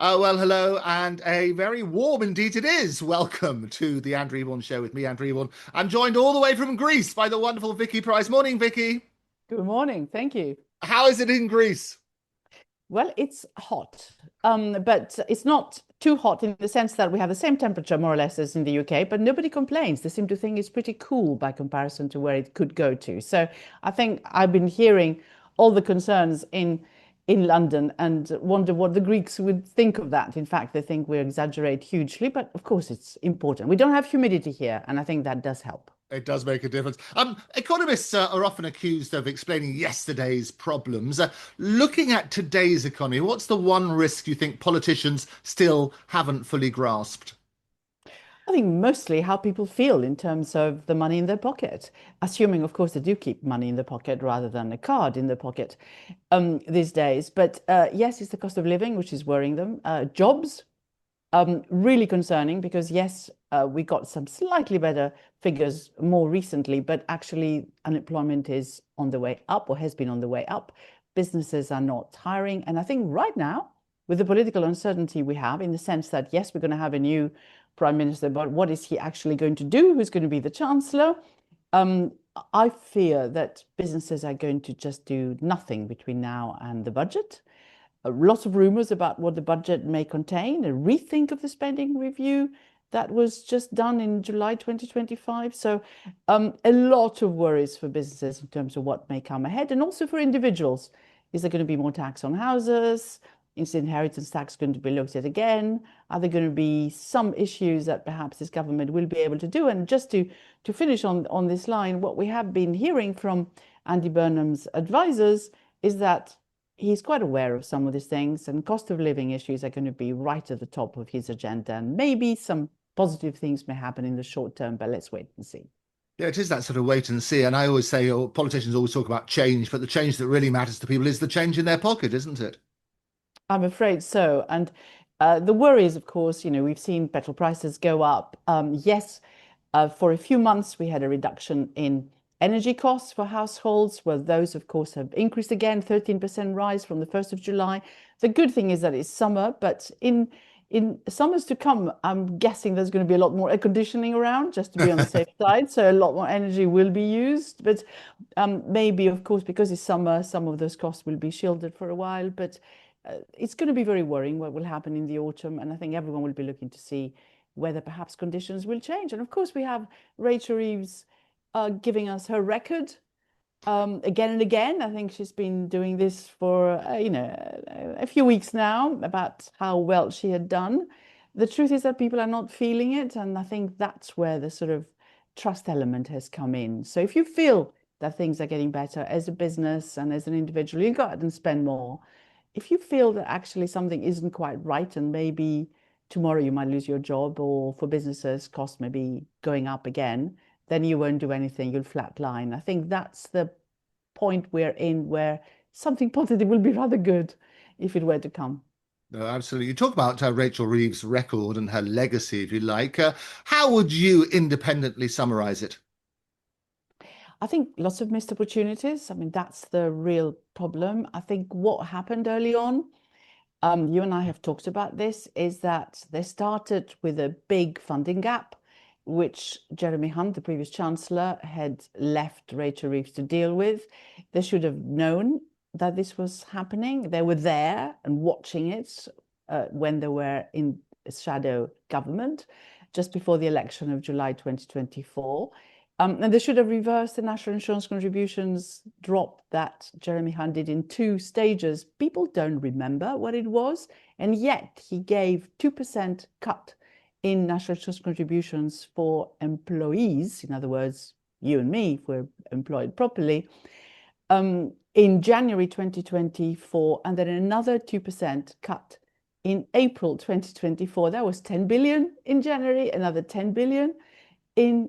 Well, hello, and a very warm indeed it is. Welcome to the Andrew Eborn Show with me, Andrew Eborn. I'm joined all the way from Greece by the wonderful Vicky Pryce. Morning, Vicky. Good morning. Thank you. How is it in Greece? Well, it's hot, but it's not too hot in the sense that we have the same temperature more or less as in the UK, but nobody complains. They seem to think it's pretty cool by comparison to where it could go to. So I think I've been hearing all the concerns in London and wonder what the Greeks would think of that. In fact, they think we exaggerate hugely, but of course it's important. We don't have humidity here, and I think that does help. It does make a difference. Economists are often accused of explaining yesterday's problems. Looking at today's economy, what's the one risk you think politicians still haven't fully grasped? I think mostly how people feel in terms of the money in their pocket, assuming, of course, they do keep money in their pocket rather than a card in their pocket these days. But yes, it's the cost of living, which is worrying them. Jobs, really concerning because, yes, we got some slightly better figures more recently, but actually unemployment is on the way up or has been on the way up. Businesses are not hiring. And I think right now, with the political uncertainty we have, in the sense that, yes, we're going to have a new prime minister, but what is he actually going to do? Who's going to be the chancellor? Um, I fear that businesses are going to just do nothing between now and the budget. Lots of rumors about what the budget may contain, a rethink of the spending review that was just done in July 2025. So a lot of worries for businesses in terms of what may come ahead and also for individuals. Is there going to be more tax on houses? Is inheritance tax going to be looked at again? Are there going to be some issues that perhaps this government will be able to do? And just to finish on this line, what we have been hearing from Andy Burnham's advisors is that he's quite aware of some of these things, and cost of living issues are going to be right at the top of his agenda. And maybe some positive things may happen in the short term, but let's wait and see. Yeah, it is that sort of wait and see. And I always say, or politicians always talk about change, but the change that really matters to people is the change in their pocket, isn't it? I'm afraid so. And the worry is, of course, we've seen petrol prices go up. Yes, for a few months, we had a reduction in energy costs for households. Well, those, of course, have increased again, 13% rise from the 1st of July. The good thing is that it's summer, but in summers to come, I'm guessing there's going to be a lot more air conditioning around just to be on the safe side. So a lot more energy will be used. But maybe, of course, because it's summer, some of those costs will be shielded for a while. But it's going to be very worrying what will happen in the autumn. And I think everyone will be looking to see whether perhaps conditions will change. And of course, we have Rachel Reeves giving us her record again and again. I think she's been doing this for a few weeks now about how well she had done. The truth is that people are not feeling it, and I think that's where the sort of trust element has come in. So if you feel that things are getting better as a business and as an individual, you go out and spend more. If you feel that actually something isn't quite right and maybe tomorrow you might lose your job, or for businesses costs may be going up again, then you won't do anything, you'll flatline. I think that's the point we're in where something positive will be rather good if it were to come. No, absolutely. You talk about Rachel Reeves' record and her legacy, if you like. How would you independently summarize it? I think lots of missed opportunities. I mean, that's the real problem. I think what happened early on, you and I have talked about this, is that they started with a big funding gap, which Jeremy Hunt, the previous chancellor, had left Rachel Reeves to deal with. They should have known that this was happening. They were there and watching it when they were in shadow government just before the election of July 2024. And they should have reversed the national insurance contributions drop that Jeremy Hunt did in two stages. People don't remember what it was, and yet he gave 2% cut in national insurance contributions for employees, in other words, you and me, if we're employed properly, in January 2024, and then another 2% cut in April 2024. That was 10 billion in January, another 10 billion in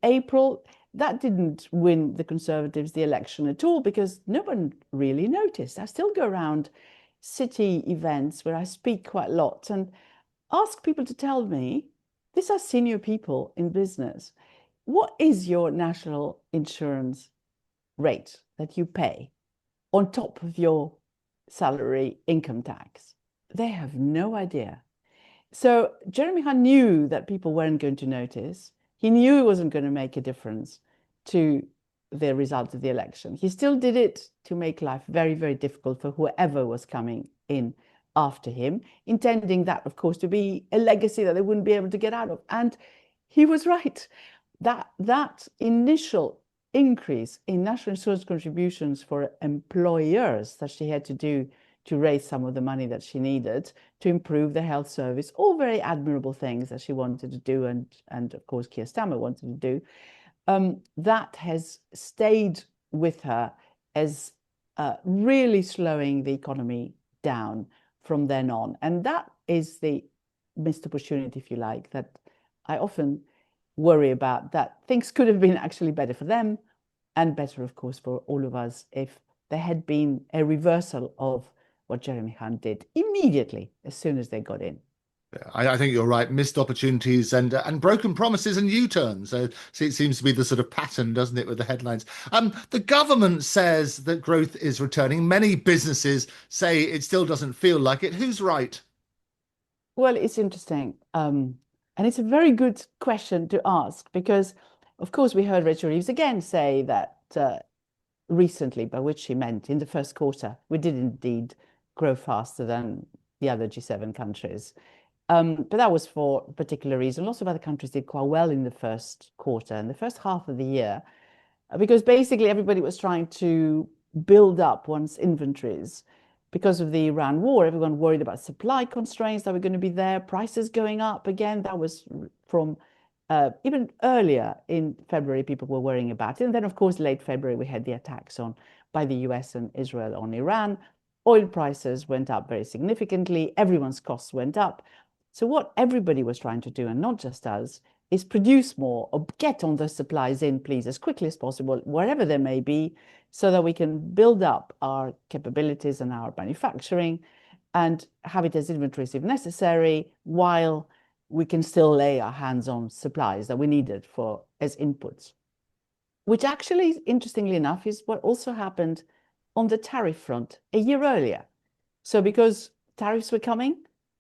April. That didn't win the Conservatives the election at all because no one really noticed. I still go around city events where I speak quite a lot and ask people to tell me, these are senior people in business, what is your national insurance rate that you pay on top of your salary income tax? They have no idea. So Jeremy Hunt knew that people weren't going to notice. He knew it wasn't going to make a difference to the result of the election. He still did it to make life very, very difficult for whoever was coming in after him, intending that, of course, to be a legacy that they wouldn't be able to get out of. And he was right. That initial increase in national insurance contributions for employers that she had to do to raise some of the money that she needed to improve the health service, all very admirable things that she wanted to do, and of course Keir Starmer wanted to do. That has stayed with her as really slowing the economy down from then on. And that is the missed opportunity, if you like, that I often worry about, that things could have been actually better for them and better, of course, for all of us if there had been a reversal of what Jeremy Hunt did immediately as soon as they got in. Yeah, I think you're right. Missed opportunities and broken promises and U-turns. So it seems to be the sort of pattern, doesn't it, with the headlines? The government says that growth is returning. Many businesses say it still doesn't feel like it. Who's right? Well, it's interesting. And it's a very good question to ask because, of course, we heard Rachel Reeves again say that recently, by which she meant in the first quarter, we did indeed grow faster than the other G7 countries. But that was for a particular reason. Lots of other countries did quite well in the first quarter and the first half of the year, because basically everybody was trying to build up one's inventories because of the Iran war. Everyone worried about supply constraints that were going to be there, prices going up again. That was from even earlier in February, people were worrying about it. And then, of course, late February, we had the attacks on by the US and Israel on Iran. Oil prices went up very significantly. Everyone's costs went up. So what everybody was trying to do, and not just us, is produce more or get on those supplies in, please, as quickly as possible, wherever they may be, so that we can build up our capabilities and our manufacturing and have it as inventories if necessary, while we can still lay our hands on supplies that we needed for as inputs. Which actually, interestingly enough, is what also happened on the tariff front a year earlier. So because tariffs were coming,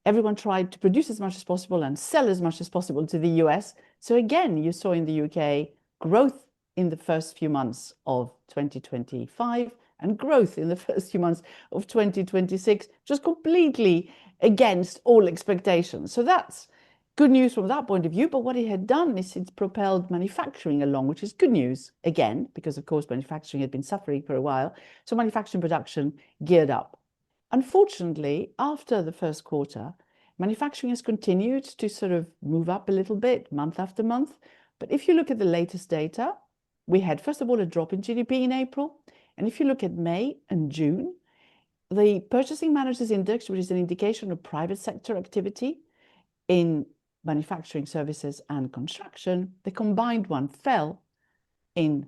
everyone tried to produce as much as possible and sell as much as possible to the US. So again, you saw in the UK growth in the first few months of 2025 and growth in the first few months of 2026, just completely against all expectations. So that's good news from that point of view. But what it had done is it's propelled manufacturing along, which is good news again, because of course manufacturing had been suffering for a while. So manufacturing production geared up. Unfortunately, after the first quarter, manufacturing has continued to sort of move up a little bit month after month. But if you look at the latest data, we had, first of all, a drop in GDP in April. And if you look at May and June, the Purchasing Managers Index, which is an indication of private sector activity in manufacturing services and construction, the combined one fell in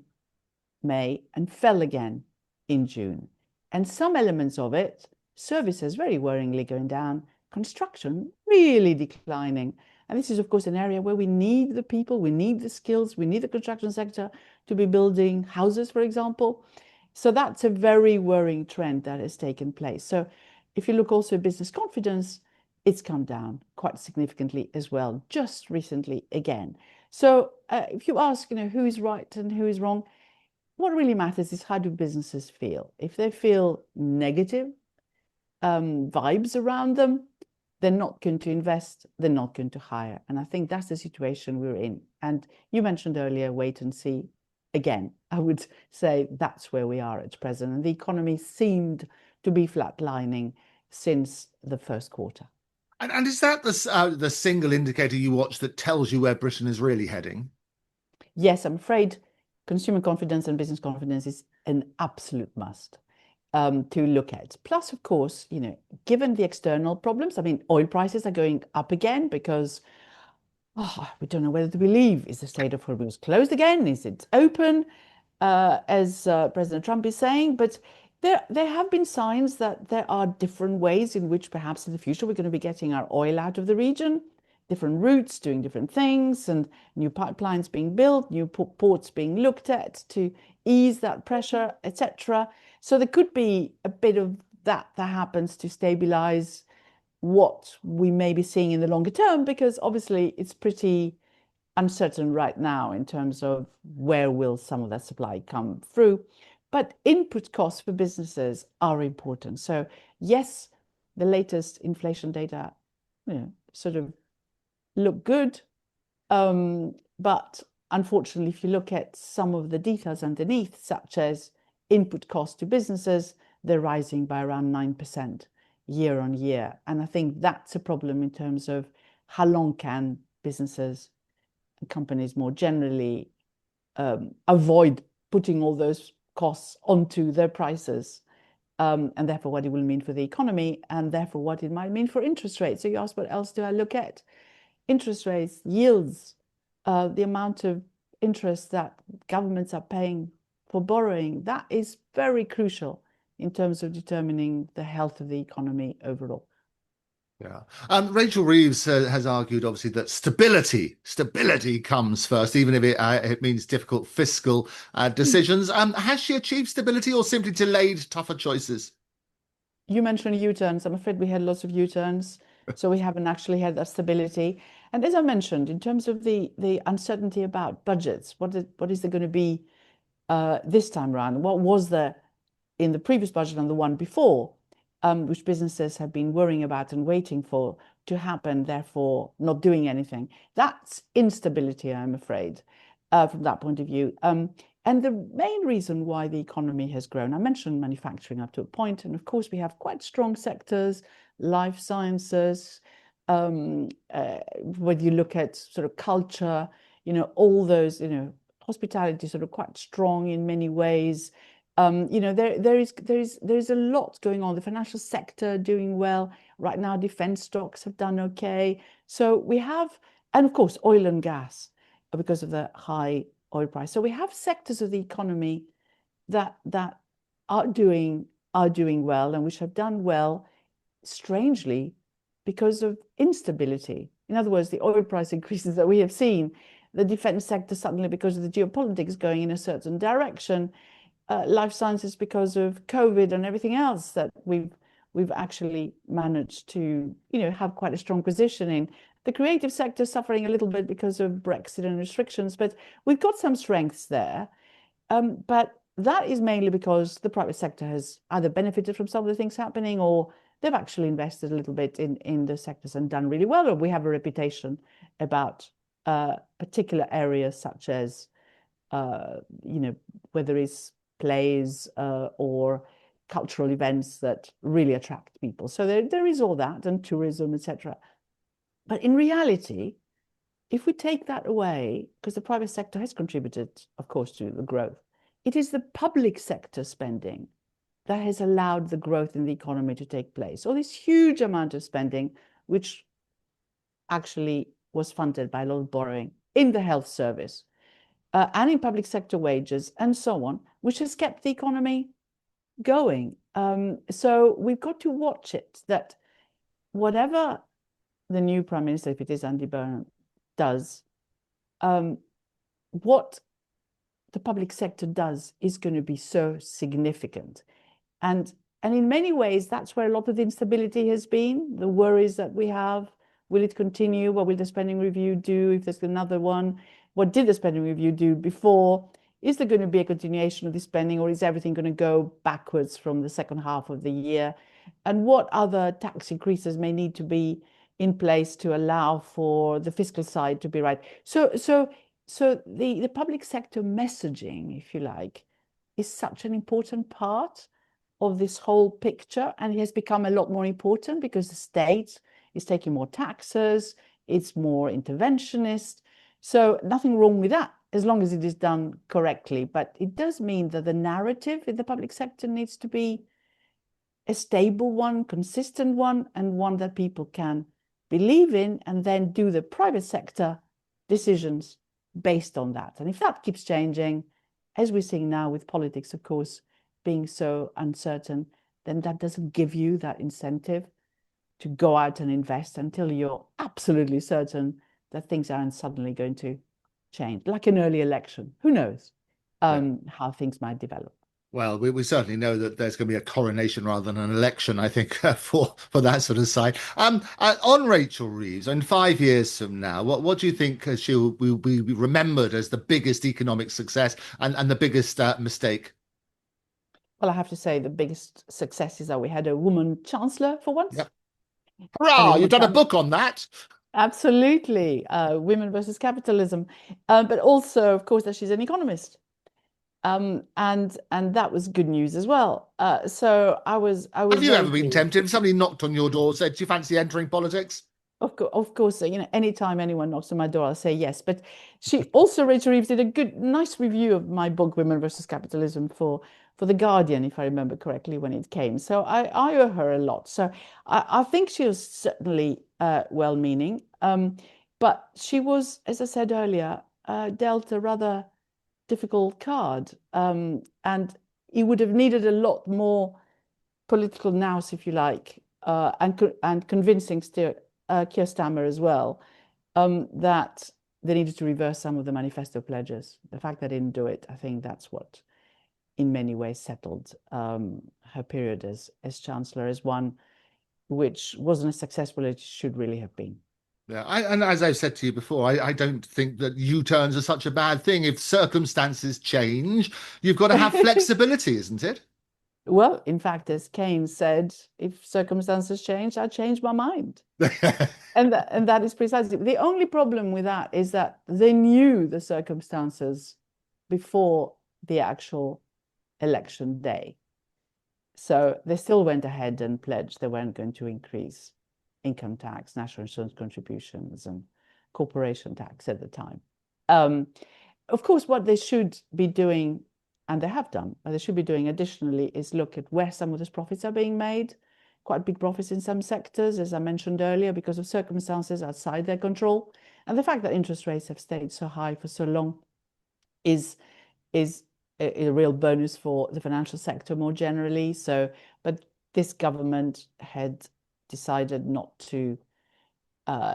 May and fell again in June. And some elements of it, services very worryingly going down, construction really declining. And this is, of course, an area where we need the people, we need the skills, we need the construction sector to be building houses, for example. So that's a very worrying trend that has taken place. So if you look also at business confidence, it's come down quite significantly as well, just recently again. So if you ask, who is right and who is wrong, what really matters is how do businesses feel? If they feel negative vibes around them, they're not going to invest, they're not going to hire. And I think that's the situation we're in. And you mentioned earlier, wait and see. Again, I would say that's where we are at present. And the economy seemed to be flatlining since the first quarter. And is that the single indicator you watch that tells you where Britain is really heading? Yes, I'm afraid consumer confidence and business confidence is an absolute must to look at. Plus, of course, given the external problems, I mean, oil prices are going up again because we don't know whether to believe. Is the Strait of Hormuz closed again? Is it open, as President Trump is saying? But there have been signs that there are different ways in which perhaps in the future we're going to be getting our oil out of the region, different routes doing different things, and new pipelines being built, new ports being looked at to ease that pressure, etc. So there could be a bit of that happens to stabilize what we may be seeing in the longer term, because obviously it's pretty uncertain right now in terms of where will some of that supply come through. But input costs for businesses are important. So yes, the latest inflation data, sort of look good. But unfortunately, if you look at some of the details underneath, such as input costs to businesses, they're rising by around 9% year on year. And I think that's a problem in terms of how long can businesses and companies more generally avoid putting all those costs onto their prices, and therefore what it will mean for the economy, and therefore what it might mean for interest rates. So you ask, what else do I look at? Interest rates, yields, the amount of interest that governments are paying for borrowing, that is very crucial in terms of determining the health of the economy overall. Yeah. Rachel Reeves has argued, obviously, that stability comes first, even if it means difficult fiscal decisions. Has she achieved stability or simply delayed tougher choices? You mentioned U-turns. I'm afraid we had lots of U-turns, so we haven't actually had that stability. And as I mentioned, in terms of the uncertainty about budgets, what is there going to be this time around? What was there in the previous budget and the one before, which businesses have been worrying about and waiting for to happen, therefore not doing anything? That's instability, I'm afraid, from that point of view. And the main reason why the economy has grown, I mentioned manufacturing up to a point, and of course we have quite strong sectors, life sciences, whether you look at sort of culture, all those, hospitality sort of quite strong in many ways. There is a lot going on. The financial sector doing well right now. Defense stocks have done okay. So we have, and of course, oil and gas because of the high oil price. So we have sectors of the economy that are doing well and which have done well, strangely, because of instability. In other words, the oil price increases that we have seen, the defense sector suddenly because of the geopolitics going in a certain direction, life sciences because of COVID and everything else that we've actually managed to have quite a strong position in. The creative sector suffering a little bit because of Brexit and restrictions, but we've got some strengths there. But that is mainly because the private sector has either benefited from some of the things happening, or they've actually invested a little bit in the sectors and done really well, or we have a reputation about particular areas such as whether it's plays or cultural events that really attract people. So there is all that, and tourism, etc. But in reality, if we take that away, because the private sector has contributed, of course, to the growth, it is the public sector spending that has allowed the growth in the economy to take place. So this huge amount of spending, which actually was funded by a lot of borrowing in the health service, and in public sector wages and so on, which has kept the economy going. So we've got to watch it, that whatever the new Prime Minister, if it is Andy Burnham, does, what the public sector does is going to be so significant. And in many ways, that's where a lot of the instability has been, the worries that we have. Will it continue? What will the spending review do if there's another one? What did the spending review do before? Is there going to be a continuation of the spending, or is everything going to go backwards from the second half of the year? And what other tax increases may need to be in place to allow for the fiscal side to be right? So the public sector messaging, if you like, is such an important part of this whole picture, and it has become a lot more important because the state is taking more taxes, it's more interventionist. So nothing wrong with that, as long as it is done correctly. But it does mean that the narrative in the public sector needs to be a stable one, consistent one, and one that people can believe in, and then do the private sector decisions based on that. And if that keeps changing, as we're seeing now with politics, of course, being so uncertain, then that doesn't give you that incentive to go out and invest until you're absolutely certain that things aren't suddenly going to change, like an early election. Who knows Yeah. how things might develop. Well, we certainly know that there's going to be a coronation rather than an election, I think, for that sort of side. On Rachel Reeves, in 5 years from now, what do you think she'll will be remembered as the biggest economic success and the biggest mistake? Well, I have to say the biggest success is that we had a woman chancellor for once, Yep. and a Hurrah! You've woman done a prime. book on that. Absolutely, women versus capitalism, but also, of course, that she's an economist, and that was good news as well. So I Have was you very ever been pleased. tempted? If somebody knocked on your door, said, "Do you fancy entering politics?" Of course, anytime anyone knocks on my door, I'll say yes. But she also, Rachel Reeves, did a nice review of my book, Women versus Capitalism, for The Guardian, if I remember correctly, when it came. So I owe her a lot. So I think she was certainly well-meaning. But she was, as I said earlier, dealt a rather difficult card. And he would have needed a lot more political nous, if you like, and convincing Keir Starmer as well, that they needed to reverse some of the manifesto pledges. The fact they didn't do it, I think that's what, in many ways, settled her period as chancellor as one which wasn't as successful as it should really have been. Yeah, and as I've said to you before, I don't think that U-turns are such a bad thing. If circumstances change, you've got to have flexibility, isn't it? Well, in fact, as Keynes said, if circumstances change, I change my mind. And that is precisely the only problem with that is that they knew the circumstances before the actual election day. So they still went ahead and pledged they weren't going to increase income tax, national insurance contributions, and corporation tax at the time. Um, of course, what they should be doing, and they have done, what they should be doing additionally is look at where some of those profits are being made. Quite big profits in some sectors, as I mentioned earlier, because of circumstances outside their control. And the fact that interest rates have stayed so high for so long is is a real bonus for the financial sector more generally. So, but this government had decided not to,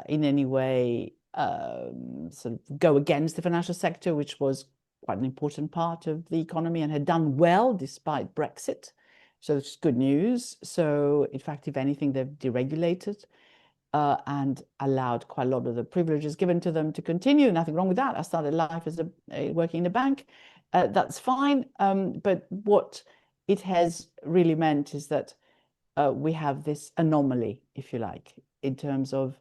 in any way, sort of go against the financial sector, which was quite an important part of the economy and had done well despite Brexit. So it's good news. So, in fact, if anything, they've deregulated and allowed quite a lot of the privileges given to them to continue. Nothing wrong with that. I started life as working in a bank. That's fine. But what it has really meant is that we have this anomaly, if you like, in terms of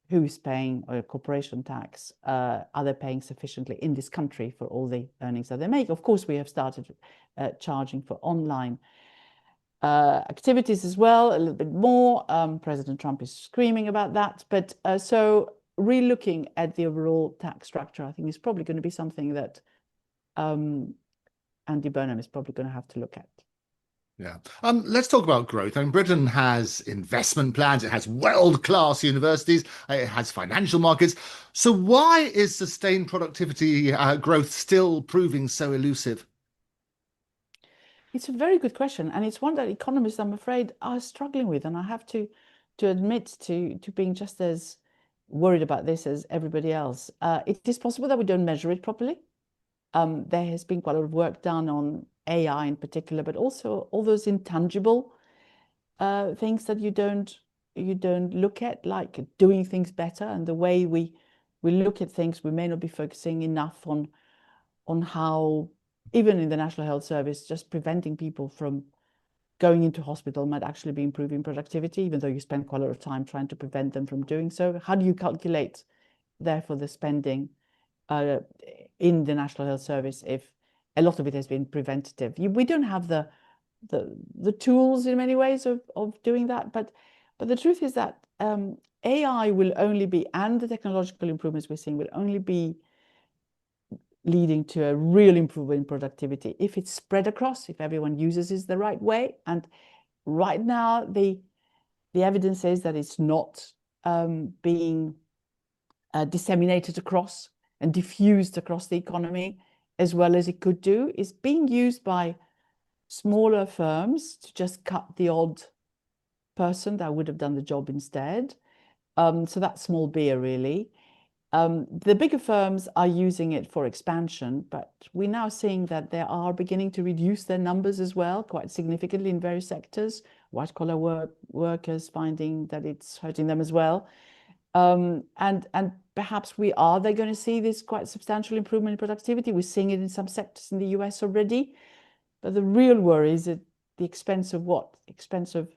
who's paying a corporation tax. Are they paying sufficiently in this country for all the earnings that they make? Of course, we have started charging for online activities as well, a little bit more. President Trump is screaming about that. But so re-looking at the overall tax structure, I think is probably going to be something that Andy Burnham is probably going to have to look at. Yeah. Let's talk about growth. I mean, Britain has investment plans, it has world-class universities, it has financial markets. So why is sustained productivity growth still proving so elusive? It's a very good question, and it's one that economists, I'm afraid, are struggling with. And I have to admit to being just as worried about this as everybody else. It is possible that we don't measure it properly. There has been quite a lot of work done on AI in particular, but also all those intangible things that you don't look at, like doing things better. And the way we look at things, we may not be focusing enough on how, even in the National Health Service, just preventing people from going into hospital might actually be improving productivity, even though you spend quite a lot of time trying to prevent them from doing so. How do you calculate, therefore, the spending uh, in the National Health Service if a lot of it has been preventative? We don't have the tools in many ways of doing that, but the truth is that AI will only be, and the technological improvements we're seeing will only be leading to a real improvement in productivity if it's spread across, if everyone uses it the right way. And right now, the evidence is that it's not being disseminated across and diffused across the economy as well as it could do. It's being used by smaller firms to just cut the odd person that would have done the job instead. So that's small beer, really. The bigger firms are using it for expansion, but we're now seeing that they are beginning to reduce their numbers as well, quite significantly in various sectors. White-collar workers finding that it's hurting them as well. And perhaps they're going to see this quite substantial improvement in productivity. We're seeing it in some sectors in the US already. But the real worry is at the expense of what? Expense of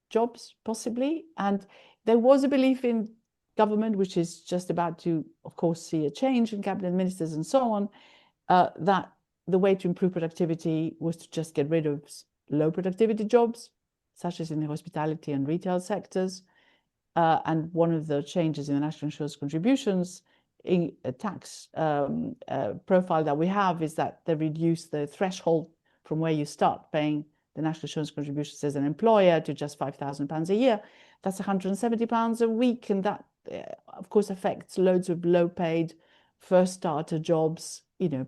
jobs, possibly. And there was a belief in government, which is just about to, of course, see a change in cabinet ministers and so on, that the way to improve productivity was to just get rid of low productivity jobs, such as in the hospitality and retail sectors. And one of the changes in the national insurance contributions in a tax profile that we have is that they reduce the threshold from where you start paying the national insurance contributions as an employer to just £5,000 a year. That's £170 a week, and that, of course, affects loads of low-paid first starter jobs,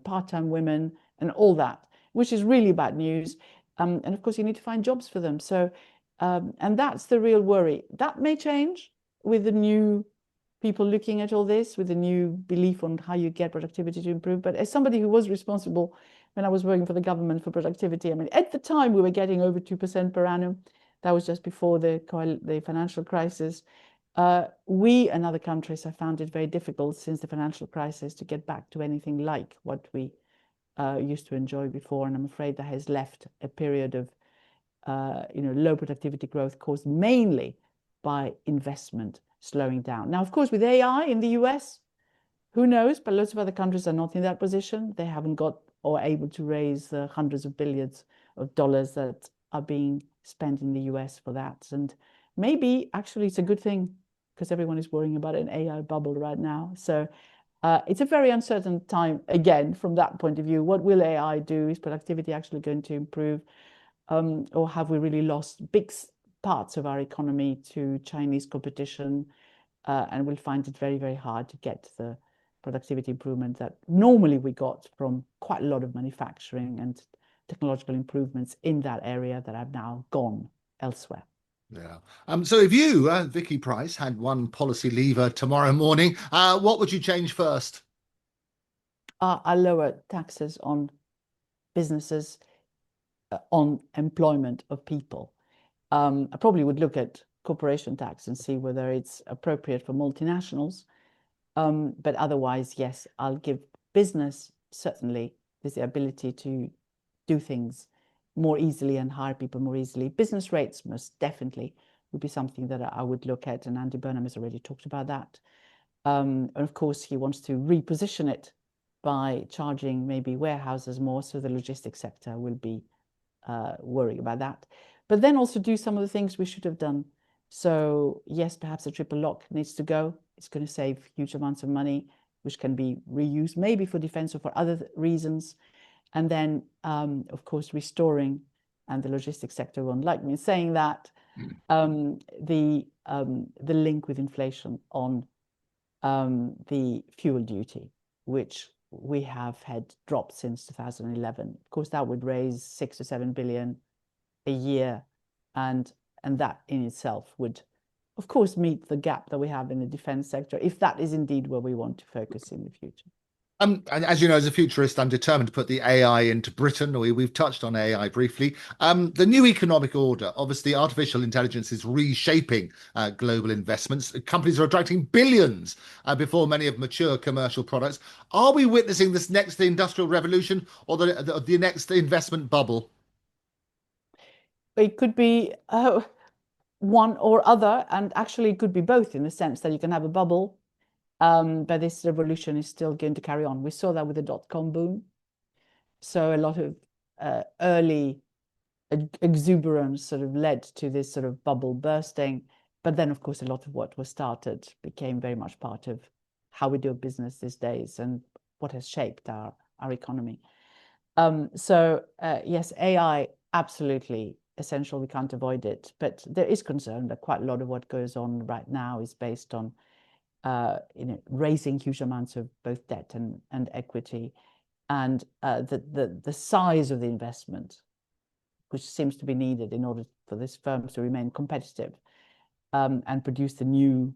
part-time women and all that, which is really bad news. And of course, you need to find jobs for them. So, and that's the real worry. That may change with the new people looking at all this, with the new belief on how you get productivity to improve. But as somebody who was responsible when I was working for the government for productivity, I mean, at the time we were getting over 2% per annum. That was just before the financial crisis. We and other countries have found it very difficult since the financial crisis to get back to anything like what we used to enjoy before. And I'm afraid that has left a period of low productivity growth caused mainly by investment slowing down. Now, of course, with AI in the US, who knows? But lots of other countries are not in that position. They haven't got or able to raise the hundreds of billions of dollars that are being spent in the US for that. And maybe actually it's a good thing because everyone is worrying about an AI bubble right now. So it's a very uncertain time again from that point of view. What will AI do? Is productivity actually going to improve? Or have we really lost big parts of our economy to Chinese competition? And we'll find it very, very hard to get the productivity improvement that normally we got from quite a lot of manufacturing and technological improvements in that area that have now gone elsewhere. Yeah. So if you, Vicky Pryce, had one policy lever tomorrow morning, what would you change first? I lower taxes on businesses, on employment of people. I probably would look at corporation tax and see whether it's appropriate for multinationals. But otherwise, yes, I'll give business certainly the ability to do things more easily and hire people more easily. Business rates most definitely would be something that I would look at, and Andy Burnham has already talked about that. And of course, he wants to reposition it by charging maybe warehouses more, so the logistics sector will be worrying about that. But then also do some of the things we should have done. So yes, perhaps a triple lock needs to go. It's going to save huge amounts of money, which can be reused maybe for defense or for other reasons. And then, of course, restoring, and the logistics sector won't like me saying that, the link with inflation on the fuel duty, which we have had dropped since 2011. Of course, that would raise 6 to 7 billion a year, and that in itself would, of course, meet the gap that we have in the defense sector, if that is indeed where we want to focus in the future. And as you know, as a futurist, I'm determined to put the AI into Britain. We've touched on AI briefly. The new economic order, obviously, artificial intelligence is reshaping global investments. Companies are attracting billions before many of mature commercial products. Are we witnessing this next industrial revolution or the next investment bubble? It could be one or other, and actually it could be both in the sense that you can have a bubble, but this revolution is still going to carry on. We saw that with the dot-com boom. So a lot of early exuberance sort of led to this sort of bubble bursting. But then, of course, a lot of what was started became very much part of how we do business these days and what has shaped our economy. So yes, AI, absolutely essential. We can't avoid it. But there is concern that quite a lot of what goes on right now is based on raising huge amounts of both debt and equity, and the size of the investment, which seems to be needed in order for these firms to remain competitive and produce the new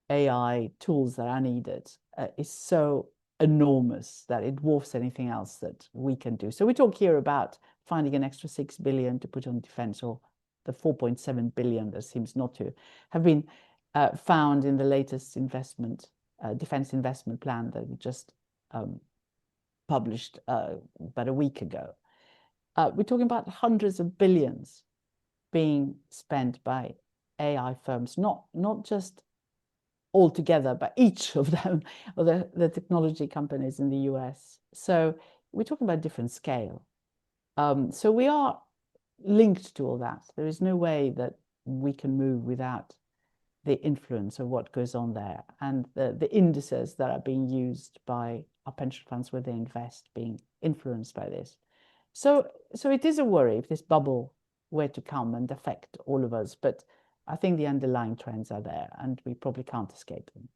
AI tools that are needed, is so enormous that it dwarfs anything else that we can do. So we talk here about finding an extra 6 billion to put on defense, or the 4.7 billion that seems not to have been found in the latest defense investment plan that we just published about a week ago. We're talking about hundreds of billions being spent by AI firms, not just all together, but each of them, or the technology companies in the US. So we're talking about different scale. So we are linked to all that. There is no way that we can move without the influence of what goes on there, and the indices that are being used by our pension funds where they invest being influenced by this. So it is a worry if this bubble were to come and affect all of us, but I think the underlying trends are there and we probably can't escape them.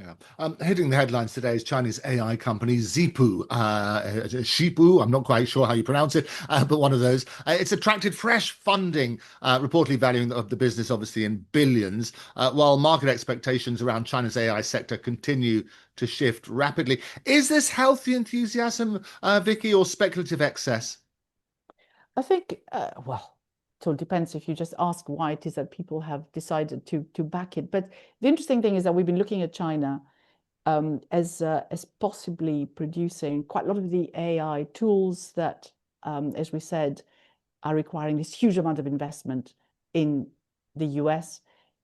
Yeah. Hitting the headlines today is Chinese AI company Zipu, Shipu, I'm not quite sure how you pronounce it, but one of those. It's attracted fresh funding, reportedly valuing of the business obviously in billions, while market expectations around China's AI sector continue to shift rapidly. Is this healthy enthusiasm, Vicky, or speculative excess? I think, well, it all depends if you just ask why it is that people have decided to back it. But the interesting thing is that we've been looking at China as possibly producing quite a lot of the AI tools that, as we said, are requiring this huge amount of investment in the US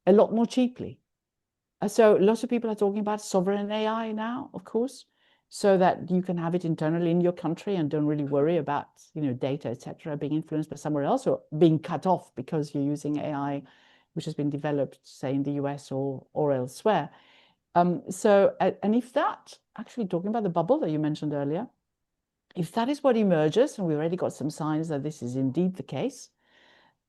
a lot more cheaply. So lots of people are talking about sovereign AI now, of course, so that you can have it internally in your country and don't really worry about, data, etc., being influenced by somewhere else or being cut off because you're using AI, which has been developed, say, in the US or elsewhere. And if that, actually talking about the bubble that you mentioned earlier, if that is what emerges, and we've already got some signs that this is indeed the case,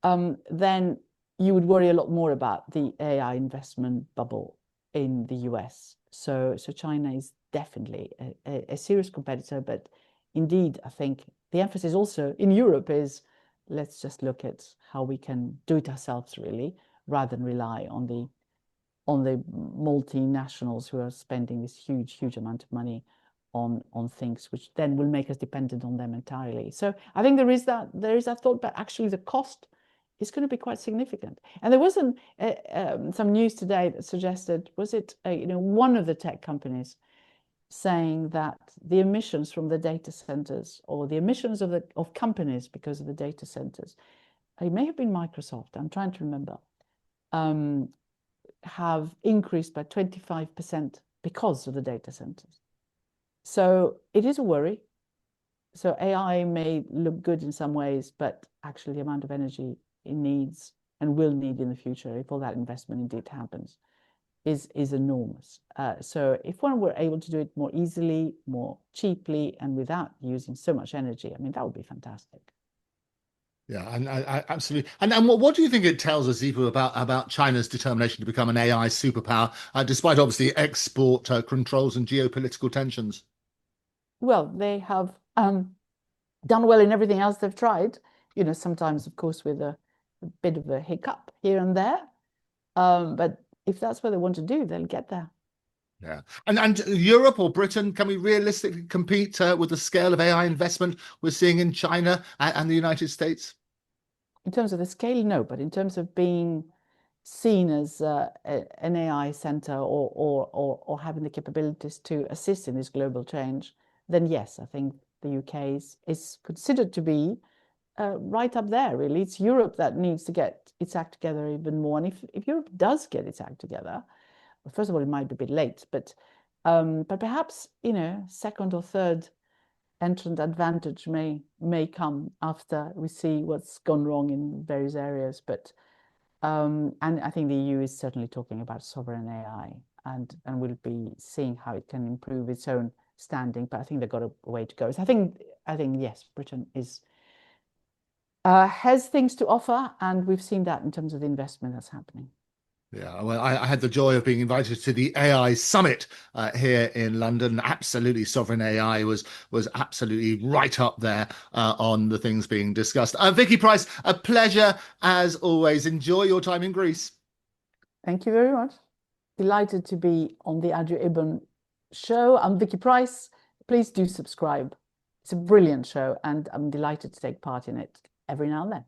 then you would worry a lot more about the AI investment bubble in the US. So China is definitely a serious competitor, but indeed, I think the emphasis also in Europe is let's just look at how we can do it ourselves, really, rather than rely on the multinationals who are spending this huge amount of money on things which then will make us dependent on them entirely. So I think there is that thought, but actually the cost is going to be quite significant. And there was some news today that suggested, was it one of the tech companies saying that the emissions from the data centers, or the emissions of companies because of the data centers, it may have been Microsoft, I'm trying to remember, have increased by 25% because of the data centers. So it is a worry. So AI may look good in some ways, but actually the amount of energy it needs and will need in the future, if all that investment indeed happens, is enormous. So if one were able to do it more easily, more cheaply, and without using so much energy, I mean, that would be fantastic. Yeah, and I absolutely. And what do you think it tells us, Eva, about China's determination to become an AI superpower, despite obviously export controls and geopolitical tensions? Well, they have done well in everything else they've tried, sometimes, of course, with a bit of a hiccup here and there. But if that's what they want to do, they'll get there. Yeah, and Europe or Britain, can we realistically compete with the scale of AI investment we're seeing in China and the United States? In terms of the scale, no, but in terms of being seen as an AI center, or having the capabilities to assist in this global change, then yes, I think the UK is considered to be right up there, really. It's Europe that needs to get its act together even more. And if Europe does get its act together, well, first of all, it might be a bit late, but perhaps, second or third entrant advantage may come after we see what's gone wrong in various areas. But and I think the EU is certainly talking about sovereign AI, and we'll be seeing how it can improve its own standing. But I think they've got a way to go. So I think yes, Britain has things to offer, and we've seen that in terms of the investment that's happening. Yeah, well, I had the joy of being invited to the AI summit here in London. Absolutely, sovereign AI was absolutely right up there on the things being discussed. Vicky Pryce, a pleasure as always. Enjoy your time in Greece. Thank you very much. Delighted to be on the Andrew Eborn show. I'm Vicky Pryce. Please do subscribe. It's a brilliant show, and I'm delighted to take part in it every now and then.